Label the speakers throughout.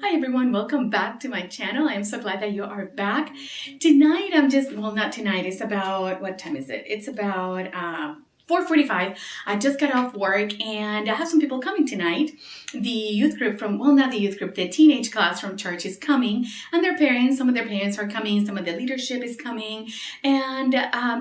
Speaker 1: Hi everyone, welcome back to my channel. I am so glad that you are back. Tonight well, not tonight, it's about, what time is it? It's about 4:45. I just got off work and I have some people coming tonight. The youth group well, not the youth group, the teenage class from church is coming, and some of their parents are coming, some of the leadership is coming, and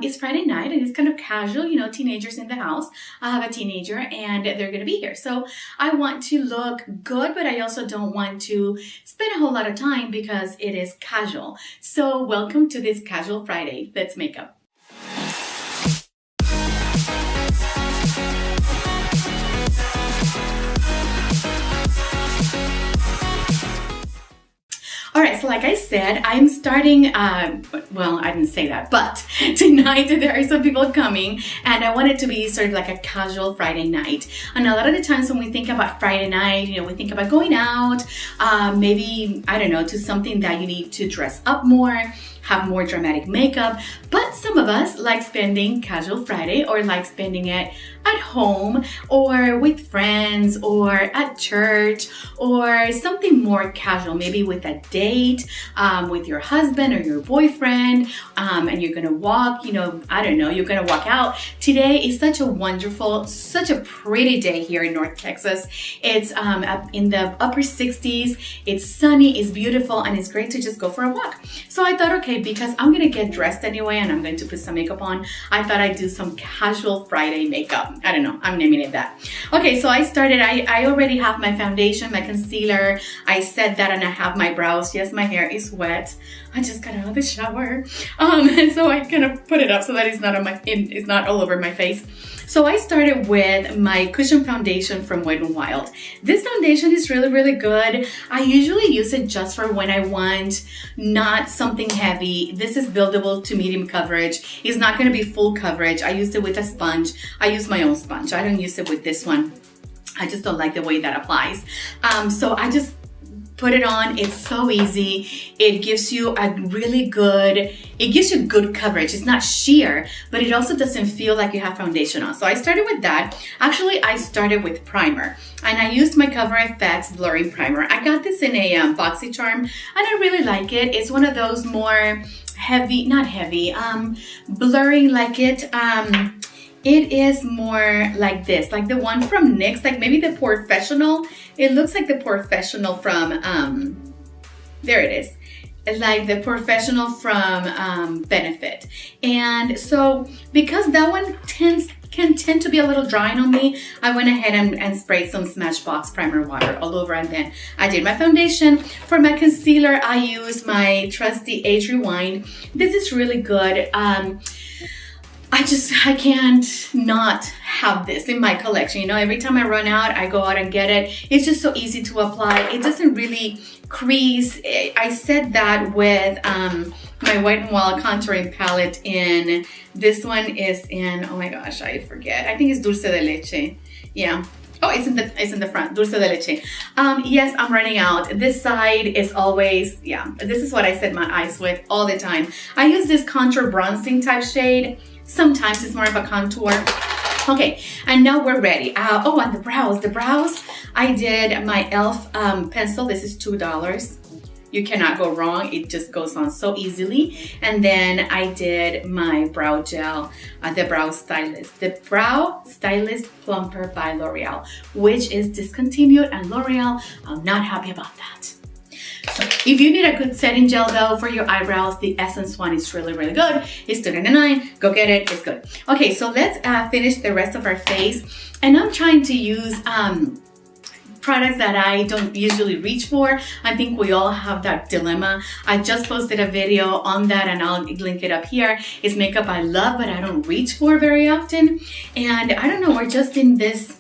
Speaker 1: it's Friday night and it's kind of casual, teenagers in the house. I have a teenager and they're going to be here. So I want to look good, but I also don't want to spend a whole lot of time because it is casual. So welcome to this Casual Friday. Let's make up. All right, so like I said, I'm starting, well, I didn't say that, but tonight there are some people coming and I want it to be sort of like a casual Friday night. And a lot of the times when we think about Friday night, we think about going out, maybe, I don't know, to something that you need to dress up more, have more dramatic makeup, but some of us like spending casual Friday or like spending it at home or with friends or at church or something more casual, maybe with a date, with your husband or your boyfriend, and you're gonna walk, I don't know, you're gonna walk out. Today is such a pretty day here in North Texas. It's up in the upper 60s, it's sunny, it's beautiful, and it's great to just go for a walk. So I thought, okay, because I'm gonna get dressed anyway and I'm going to put some makeup on, I thought I'd do some casual Friday makeup. I don't know, I'm naming it that. Okay, so I started, I already have my foundation, my concealer, I set that, and I have my brows. Yes, my hair is wet. I just got out of the shower. And so I kind of put it up so that it's not all over my face. So I started with my cushion foundation from Wet n Wild. This foundation is really, really good. I usually use it just for when I want not something heavy. This is buildable to medium coverage. It's not going to be full coverage. I used it with a sponge. I use my own sponge. I don't use it with this one. I just don't like the way that applies. So I just put it on. It's so easy. It gives you good coverage. It's not sheer, but it also doesn't feel like you have foundation on. So I started with that. Actually, I started with primer, and I used my Cover FX blurring primer. I got this in a BoxyCharm, and I really like it. It's one of those more blurring like it. It is more like this, like the one from NYX, like maybe the Professional. It looks like the Professional from, there it is. It's like the Professional from Benefit. And so because that one can tend to be a little drying on me, I went ahead and sprayed some Smashbox primer water all over, and then I did my foundation. For my concealer, I used my trusty Age Rewind. This is really good. I can't not have this in my collection. Every time I run out, I go out and get it. It's just so easy to apply. It doesn't really crease. I said that with my Wet n Wild contouring palette in, this one is in, oh my gosh, I forget. I think it's Dulce de Leche. Yeah. Oh, it's in the front, Dulce de Leche. Yes, I'm running out. This side is always, this is what I set my eyes with all the time. I use this contour bronzing type shade. Sometimes it's more of a contour. Okay, and now we're ready. Oh, and the brows. I did my e.l.f. Pencil. This is $2. You cannot go wrong. It just goes on so easily. And then I did my brow gel, the Brow Stylist. The Brow Stylist Plumper by L'Oreal, which is discontinued, and L'Oreal, I'm not happy about that. So if you need a good setting gel though for your eyebrows, the Essence one is really, really good. It's $2.99. Go get it. It's good. Okay, so let's finish the rest of our face. And I'm trying to use products that I don't usually reach for. I think we all have that dilemma. I just posted a video on that, and I'll link it up here. It's makeup I love, but I don't reach for very often. And I don't know, we're just in this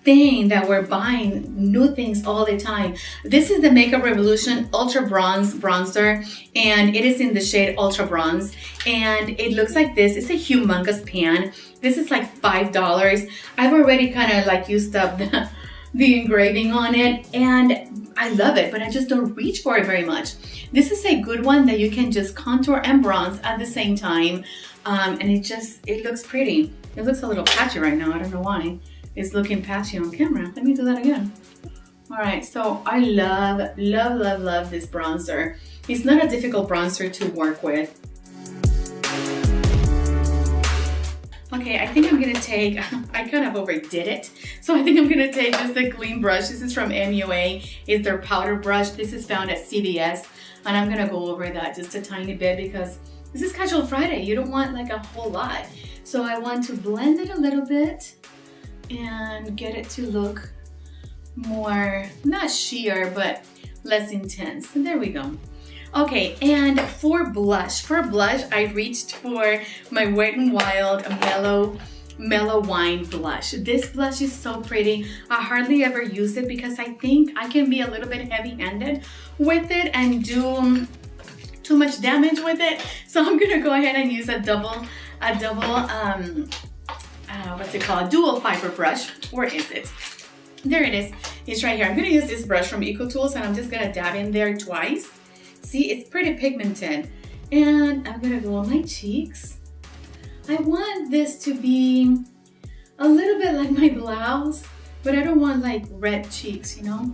Speaker 1: thing that we're buying new things all the time. This is the Makeup Revolution Ultra Bronze Bronzer, and it is in the shade Ultra Bronze, and it looks like this. It's a humongous pan. This is like $5. I've already kind of like used up the engraving on it, and I love it, but I just don't reach for it very much. This is a good one that you can just contour and bronze at the same time, and it looks pretty. It looks a little patchy right now. I don't know why. It's looking patchy on camera. Let me do that again. All right, so I love, love, love, love this bronzer. It's not a difficult bronzer to work with. Okay, I think I'm gonna take, I kind of overdid it. So I think I'm gonna take just a clean brush. This is from MUA. It's their powder brush. This is found at CVS. And I'm gonna go over that just a tiny bit because this is Casual Friday. You don't want like a whole lot. So I want to blend it a little bit and get it to look more, not sheer, but less intense. And there we go. Okay, and for blush, I reached for my Wet n Wild Mellow Wine blush. This blush is so pretty. I hardly ever use it because I think I can be a little bit heavy-handed with it and do too much damage with it. So I'm gonna go ahead and use a double what's it called? Dual fiber brush. Where is it? There it is. It's right here. I'm gonna use this brush from EcoTools and I'm just gonna dab in there twice. See, it's pretty pigmented. And I'm gonna go on my cheeks. I want this to be a little bit like my blouse, but I don't want like red cheeks, you know?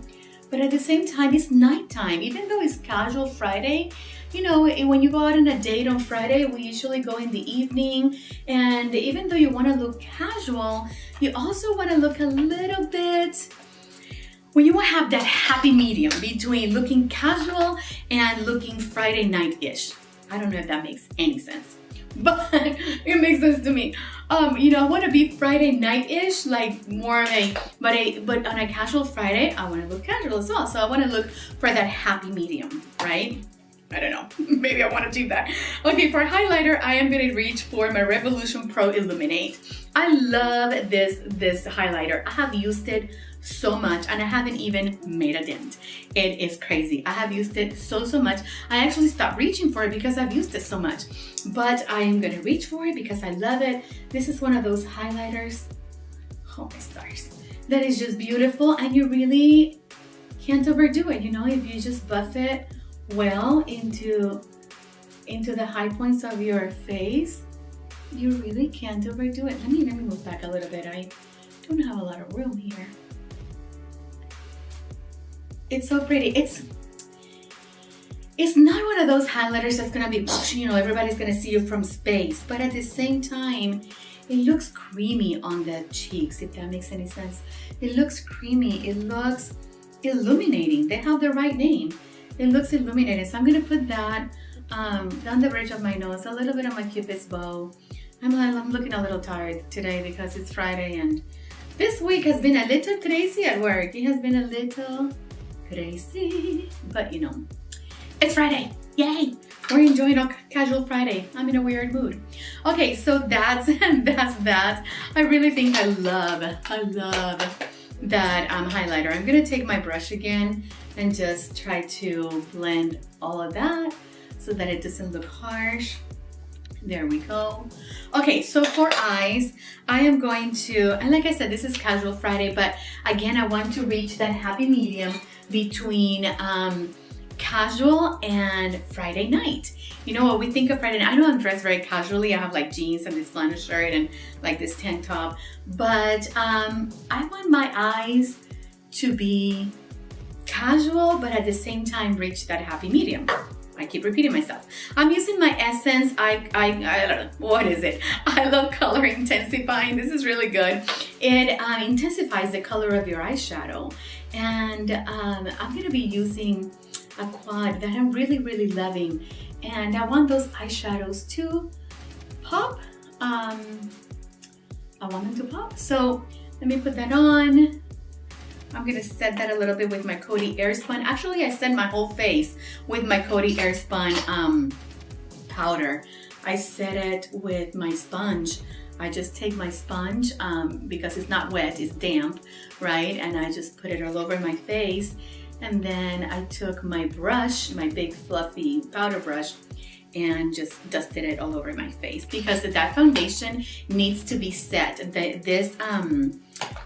Speaker 1: But at the same time, it's nighttime. Even though it's Casual Friday, you know, when you go out on a date on Friday, we usually go in the evening. And even though you want to look casual, you also want to look a little bit, when you want to have that happy medium between looking casual and looking Friday night-ish. I don't know if that makes any sense, but it makes sense to me. You know, I want to be Friday night-ish, like more of a, but on a Casual Friday, I want to look casual as well. So I want to look for that happy medium, right? I don't know, maybe I want to do that. Okay, for highlighter, I am going to reach for my Revolution Pro Illuminate. I love this highlighter. I have used it so much and I haven't even made a dent. It is crazy. I have used it so much. I actually stopped reaching for it because I've used it so much, but I am gonna reach for it because I love it. This is one of those highlighters, oh my stars, that is just beautiful and you really can't overdo it. You know, if you just buff it well into the high points of your face, you really can't overdo it. Let me move back a little bit. I don't have a lot of room here. It's so pretty. It's not one of those highlighters that's gonna be, you know, everybody's gonna see you from space, but at the same time, it looks creamy on the cheeks, if that makes any sense. It looks creamy, it looks illuminating. They have the right name. It looks illuminated. So I'm gonna put that down the bridge of my nose, a little bit on my Cupid's bow. I'm looking a little tired today because it's Friday and this week has been a little crazy at work. It has been a little crazy, but you know, it's Friday. Yay! We're enjoying our Casual Friday. I'm in a weird mood. Okay, so that's that. I really think I love that highlighter. I'm gonna take my brush again and just try to blend all of that so that it doesn't look harsh. There we go. Okay, so for eyes, I am going to, and like I said, this is Casual Friday, but again, I want to reach that happy medium between casual and Friday night. You know what we think of Friday night? I know I'm dressed very casually. I have like jeans and this flannel shirt and like this tank top, but I want my eyes to be casual, but at the same time reach that happy medium. I keep repeating myself. I'm using my Essence, I don't know, what is it? I love Color Intensifying. This is really good. It intensifies the color of your eyeshadow. And I'm gonna be using a quad that I'm really loving. And I want those eyeshadows to pop. I want them to pop. So let me put that on. I'm gonna set that a little bit with my Coty Airspun. Actually, I set my whole face with my Coty Airspun powder. I set it with my sponge. I just take my sponge because it's not wet, it's damp, right? And I just put it all over my face. And then I took my brush, my big fluffy powder brush, and just dusted it all over my face because that foundation needs to be set. This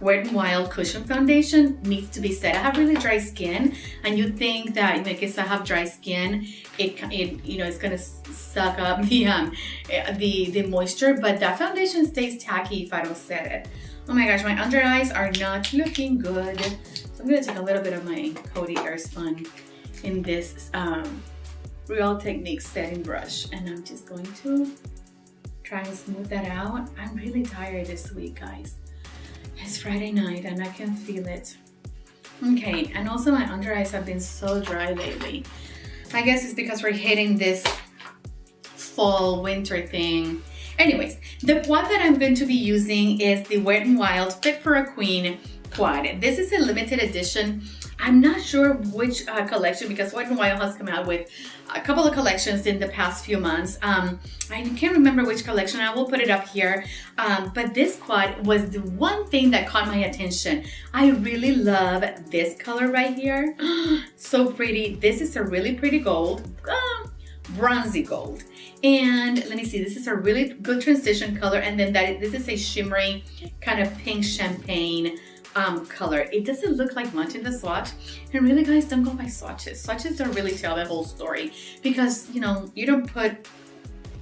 Speaker 1: Wet n Wild Cushion Foundation needs to be set. I have really dry skin, and you think that because I have dry skin, it you know, it's gonna suck up the moisture, but that foundation stays tacky if I don't set it. Oh my gosh, my under eyes are not looking good. So I'm gonna take a little bit of my Coty Airspun in this Real Techniques setting brush, and I'm just going to try and smooth that out. I'm really tired this week, guys. It's Friday night and I can feel it. Okay, and also my under eyes have been so dry lately. I guess it's because we're hitting this fall winter thing. Anyways, the quad that I'm going to be using is the Wet n Wild Fit for a Queen quad. This is a limited edition. I'm not sure which collection, because Wet n Wild has come out with a couple of collections in the past few months. I can't remember which collection. I will put it up here. But this quad was the one thing that caught my attention. I really love this color right here. So pretty. This is a really pretty gold, bronzy gold. And let me see, this is a really good transition color. And then this is a shimmery kind of pink champagne color. It doesn't look like much in the swatch, and really, guys, don't go by swatches. Swatches don't really tell the whole story, because you know, you don't put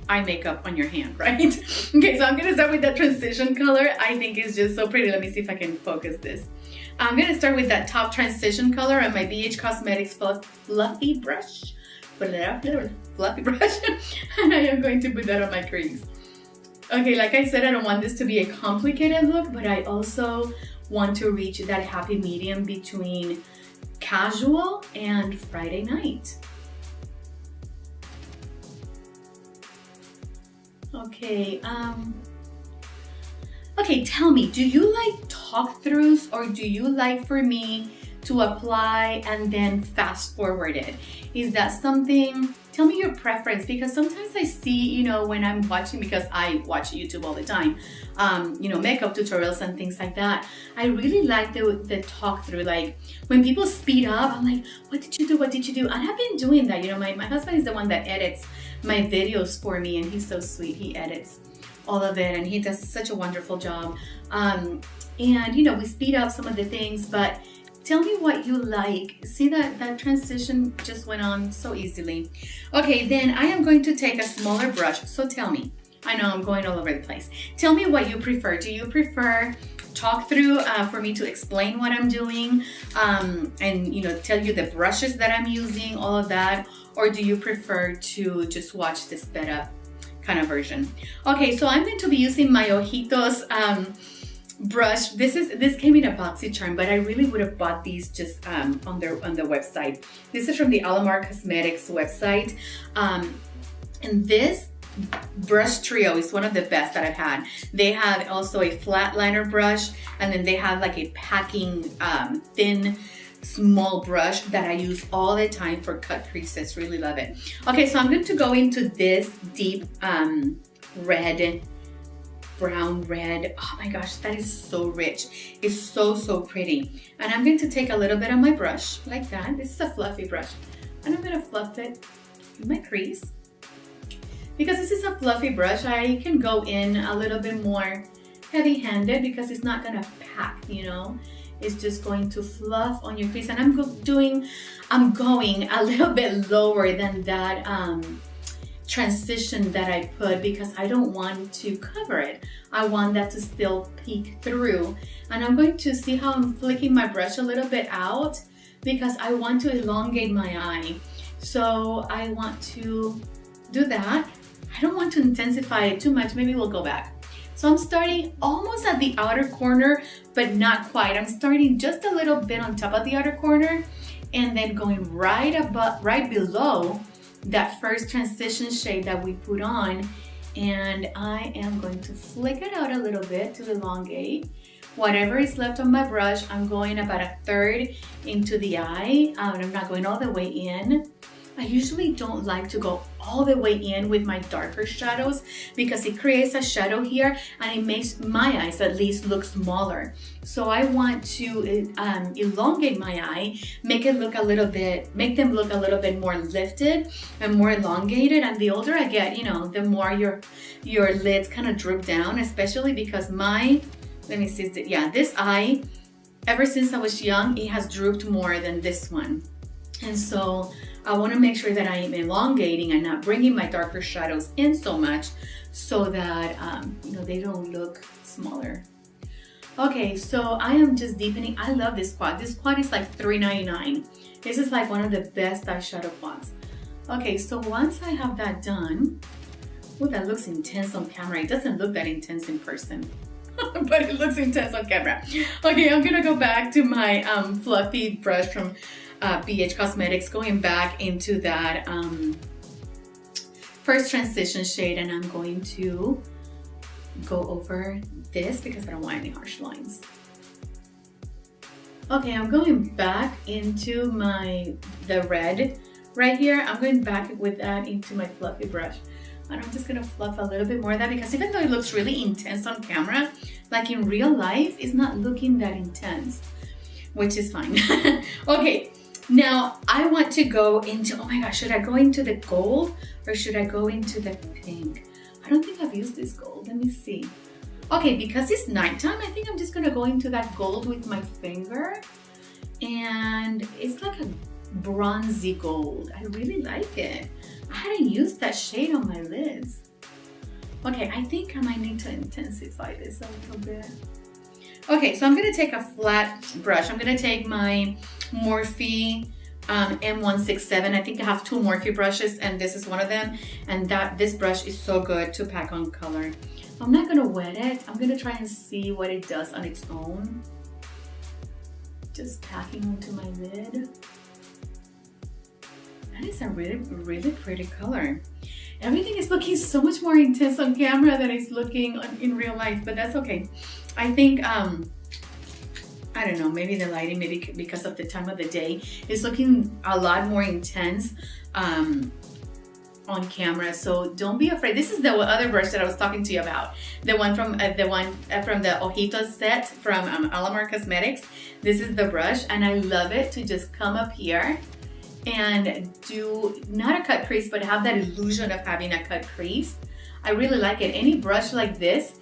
Speaker 1: eye makeup on your hand, right? Okay, so I'm gonna start with that transition color. I think it's just so pretty. Let me see if I can focus this. I'm gonna start with that top transition color on my BH Cosmetics fluffy brush. Fluffy brush. And I am going to put that on my crease. Okay, like I said, I don't want this to be a complicated look, but I also want to reach that happy medium between casual and Friday night. Okay, okay, tell me, do you like talk throughs, or do you like for me to apply and then fast forward it? Is that something? Tell me your preference, because sometimes I see, you know, when I'm watching, because I watch YouTube all the time, you know, makeup tutorials and things like that. I really like the talk through. Like when people speed up, I'm like, what did you do? What did you do? And I've been doing that. You know, my husband is the one that edits my videos for me, and he's so sweet. He edits all of it, and he does such a wonderful job. And you know, we speed up some of the things, but tell me what you like. See that transition just went on so easily. Okay, then I am going to take a smaller brush. So tell me, I know I'm going all over the place. Tell me what you prefer. Do you prefer talk through for me to explain what I'm doing and, you know, tell you the brushes that I'm using, all of that? Or do you prefer to just watch the sped up kind of version? Okay, so I'm going to be using my Ojitos brush. This came in a boxy charm, but I really would have bought these just on the website. This is from the Alamar Cosmetics website, and this brush trio is one of the best that I've had. They have also a flat liner brush, and then they have like a packing thin small brush that I use all the time for cut creases. Really love it. Okay, so I'm going to go into this deep red, brown red. Oh my gosh, that is so rich. It's so pretty. And I'm going to take a little bit on my brush like that. This is a fluffy brush, and I'm going to fluff it in my crease. Because this is a fluffy brush, I can go in a little bit more heavy-handed, because it's not going to pack, you know. It's just going to fluff on your crease, and I'm going a little bit lower than that transition that I put, because I don't want to cover it. I want that to still peek through. And I'm going to see how I'm flicking my brush a little bit out, because I want to elongate my eye. So I want to do that. I don't want to intensify it too much. Maybe we'll go back. So I'm starting almost at the outer corner, but not quite. I'm starting just a little bit on top of the outer corner, and then going right below that first transition shade that we put on. And I am going to flick it out a little bit to elongate. Whatever is left on my brush, I'm going about a third into the eye. I'm not going all the way in. I usually don't like to go all the way in with my darker shadows, because it creates a shadow here and it makes my eyes at least look smaller. So I want to elongate my eye, make them look a little bit more lifted and more elongated. And the older I get, you know, the more your lids kind of droop down, especially because this eye, ever since I was young, it has drooped more than this one. And so I want to make sure that I am elongating and not bringing my darker shadows in so much, so that you know, they don't look smaller. Okay, so I am just deepening. I love this quad. This quad is like $3.99. This is like one of the best eyeshadow quads. Okay, so once I have that done, oh, that looks intense on camera. It doesn't look that intense in person, but it looks intense on camera. Okay, I'm gonna go back to my fluffy brush from BH Cosmetics, going back into that first transition shade, and I'm going to go over this because I don't want any harsh lines. Okay, I'm going back into the red right here. I'm going back with that into my fluffy brush. And I'm just gonna fluff a little bit more of that because even though it looks really intense on camera, like in real life, it's not looking that intense, which is fine. Okay, now I want to go into, oh my gosh, should I go into the gold or should I go into the pink? I don't think I've used this gold. Let me see. Okay, because it's nighttime, I think I'm just gonna go into that gold with my finger. And it's like a bronzy gold. I really like it. I hadn't used that shade on my lids. Okay, I think I might need to intensify this a little bit. Okay, so I'm gonna take a flat brush. I'm gonna take my Morphe M167. I think I have two Morphe brushes and this is one of them. And this brush is so good to pack on color. I'm not gonna wet it. I'm gonna try and see what it does on its own. Just packing onto my lid. That is a really, really pretty color. Everything is looking so much more intense on camera than it's looking in real life, but that's okay. I think, I don't know, maybe the lighting, maybe because of the time of the day, it's looking a lot more intense on camera. So don't be afraid. This is the other brush that I was talking to you about. The one from the Ojitos set from Alamar Cosmetics. This is the brush and I love it to just come up here and do not a cut crease, but have that illusion of having a cut crease. I really like it. Any brush like this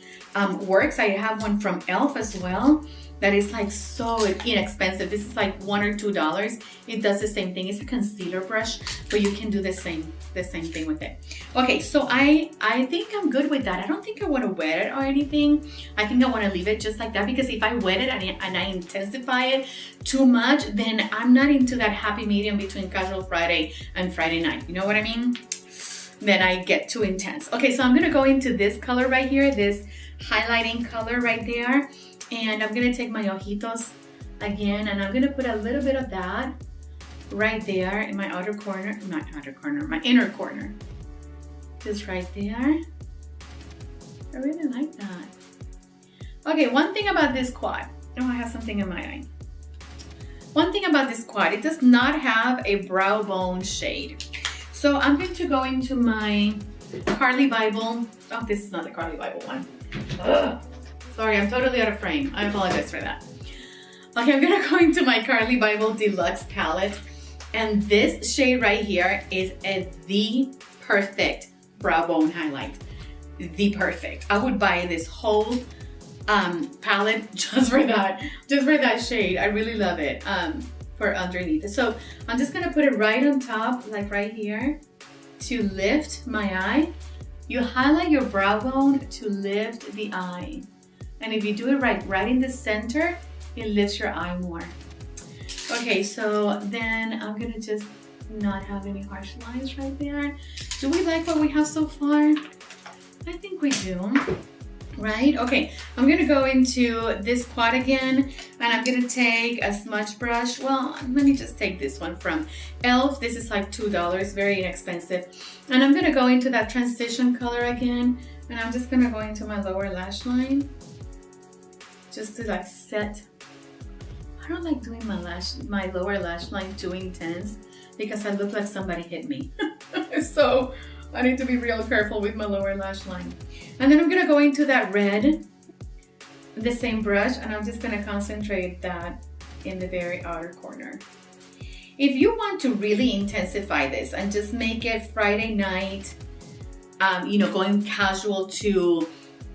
Speaker 1: works. I have one from e.l.f. as well that is like so inexpensive. This is like $1 or $2. It does the same thing. It's a concealer brush, but you can do the same thing with it. Okay, so I think I'm good with that. I don't think I want to wet it or anything. I think I want to leave it just like that because if I wet it and I intensify it too much, then I'm not into that happy medium between Casual Friday and Friday night. You know what I mean? Then I get too intense. Okay, so I'm gonna go into this color right here, this highlighting color right there. And I'm gonna take my Ojitos again, and I'm gonna put a little bit of that right there in my outer corner, my inner corner. Just right there. I really like that. Okay, one thing about this quad. Oh, I have something in my eye. One thing about this quad, it does not have a brow bone shade. So I'm going to go into my Carly Bible. Oh, this is not the Carly Bible one. Ugh. Sorry, I'm totally out of frame. I apologize for that. Okay, I'm gonna go into my Carly Bible Deluxe palette. And this shade right here is the perfect brow bone highlight. The perfect. I would buy this whole palette just for that shade. I really love it for underneath. So I'm just gonna put it right on top, like right here, to lift my eye. You highlight your brow bone to lift the eye. And if you do it right in the center, it lifts your eye more. Okay, so then I'm gonna just not have any harsh lines right there. Do we like what we have so far? I think we do, right? Okay, I'm gonna go into this quad again, and I'm gonna take a smudge brush. Well, let me just take this one from e.l.f. This is like $2, very inexpensive. And I'm gonna go into that transition color again, and I'm just gonna go into my lower lash line. Just to like set. I don't like doing my lower lash line too intense because I look like somebody hit me. So I need to be real careful with my lower lash line. And then I'm gonna go into that red, the same brush, and I'm just gonna concentrate that in the very outer corner. If you want to really intensify this and just make it Friday night, you know, going casual to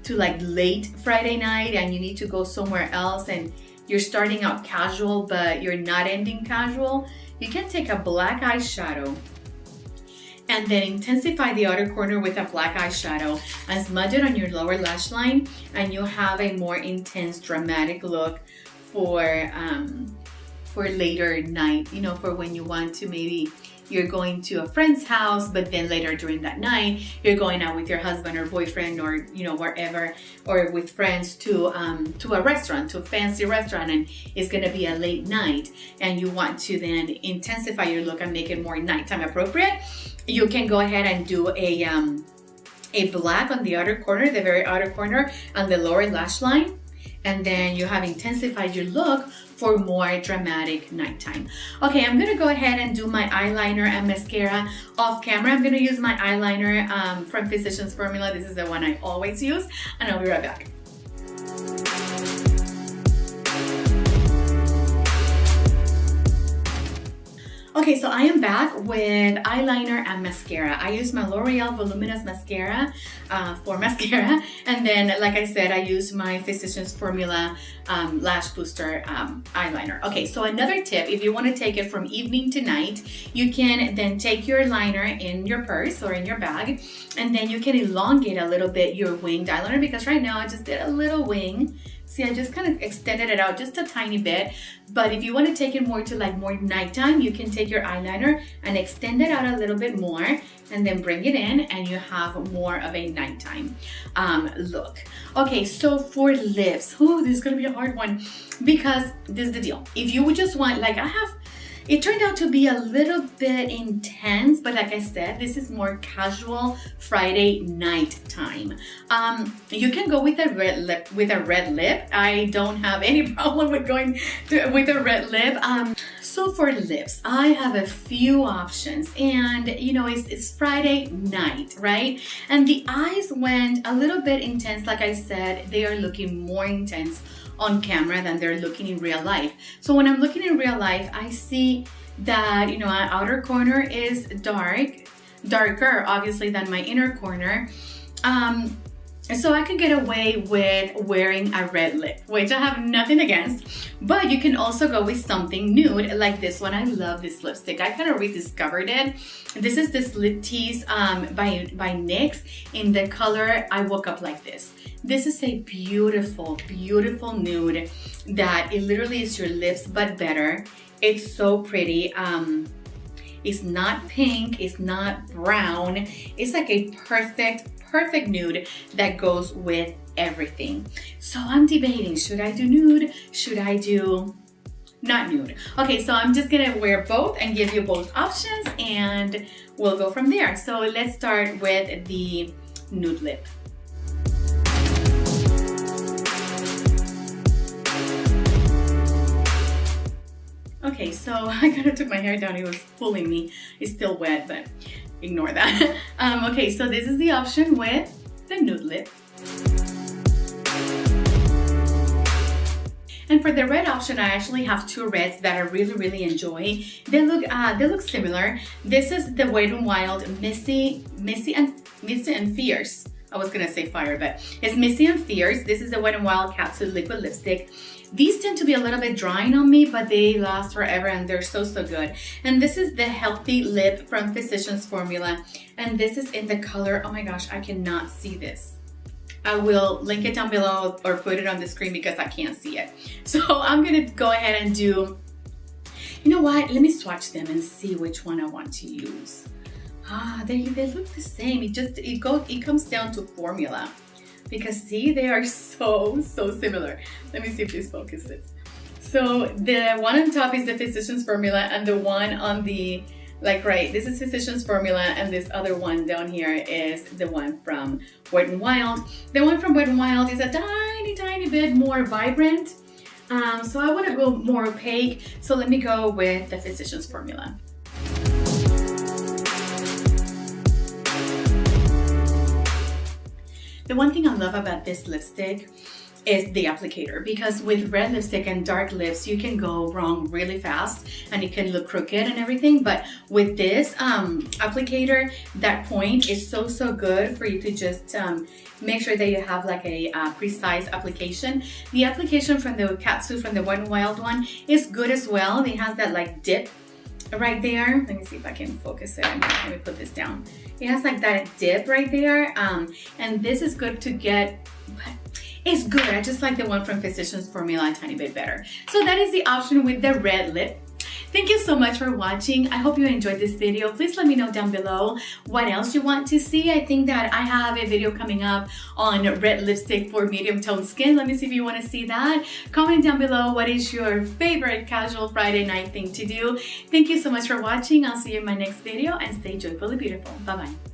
Speaker 1: like late Friday night and you need to go somewhere else and you're starting out casual but you're not ending casual, you can take a black eyeshadow and then intensify the outer corner with a black eyeshadow and smudge it on your lower lash line, and you'll have a more intense, dramatic look for later night, you know, for when you want to, maybe you're going to a friend's house, but then later during that night, you're going out with your husband or boyfriend or, you know, wherever, or with friends to a restaurant, to a fancy restaurant, and it's gonna be a late night, and you want to then intensify your look and make it more nighttime appropriate. You can go ahead and do a black on the outer corner, the very outer corner, on the lower lash line, and then you have intensified your look for more dramatic nighttime. Okay, I'm gonna go ahead and do my eyeliner and mascara off camera. I'm gonna use my eyeliner from Physicians Formula. This is the one I always use, and I'll be right back. Okay, so I am back with eyeliner and mascara. I use my L'Oreal Voluminous Mascara for mascara. And then, like I said, I use my Physicians Formula Lash Booster eyeliner. Okay, so another tip, if you want to take it from evening to night, you can then take your liner in your purse or in your bag, and then you can elongate a little bit your winged eyeliner, because right now I just did a little wing. See, I just kind of extended it out just a tiny bit. But if you want to take it more to like more nighttime, you can take your eyeliner and extend it out a little bit more, and then bring it in, and you have more of a nighttime look. Okay, so for lips, this is gonna be a hard one, because this is the deal. If you would just want, like it turned out to be a little bit intense, but like I said, this is more casual Friday night time. You can go with a red lip. I don't have any problem with going with a red lip. So for lips, I have a few options, and you know, it's Friday night, right? And the eyes went a little bit intense. Like I said, they are looking more intense on camera than they're looking in real life. So when I'm looking in real life, I see that, you know, my outer corner is darker obviously than my inner corner. So I could get away with wearing a red lip, which I have nothing against, but you can also go with something nude like this one. I love this lipstick. I kind of rediscovered it. This is this Lip Tease by NYX in the color I Woke Up Like This. This is a beautiful, beautiful nude that it literally is your lips, but better. It's so pretty. It's not pink, it's not brown. It's like a perfect nude that goes with everything. So I'm debating, should I do nude? Should I do not nude? Okay, so I'm just gonna wear both and give you both options, and we'll go from there. So let's start with the nude lip. Okay, so I kind of took my hair down. It was pulling me. It's still wet, but ignore that. Okay, so this is the option with the nude lip. And for the red option, I actually have two reds that I really enjoy. They look similar. This is the Wet n Wild Missy and Fierce. I was gonna say fire, but it's Missy and Fierce. This is the Wet n Wild Capsule Liquid Lipstick. These tend to be a little bit drying on me, but they last forever and they're so good. And this is the Healthy Lip from Physicians Formula. And this is in the color, oh my gosh, I cannot see this. I will link it down below or put it on the screen because I can't see it. So I'm gonna go ahead and do, you know what? Let me swatch them and see which one I want to use. They look the same. It comes down to formula. Because see, they are so similar. Let me see if this focuses. So the one on top is the Physicians Formula, and the one on the, this is Physicians Formula, and this other one down here is the one from Wet n Wild. The one from Wet n Wild is a tiny bit more vibrant. So I want to go more opaque. So let me go with the Physicians Formula. The one thing I love about this lipstick is the applicator, because with red lipstick and dark lips, you can go wrong really fast and it can look crooked and everything. But with this applicator, that point is so good for you to just make sure that you have like a precise application. The application from the capsule from the Wet n Wild one is good as well. It has that like dip right there. Let me see if I can focus it. Let me put this down. It has like that dip right there. And this is good to get, it's good. I just like the one from Physicians Formula a tiny bit better. So that is the option with the red lip. Thank you so much for watching. I hope you enjoyed this video. Please let me know down below what else you want to see. I think that I have a video coming up on red lipstick for medium tone skin. Let me see if you want to see that. Comment down below what is your favorite casual Friday night thing to do. Thank you so much for watching. I'll see you in my next video and stay joyfully beautiful. Bye-bye.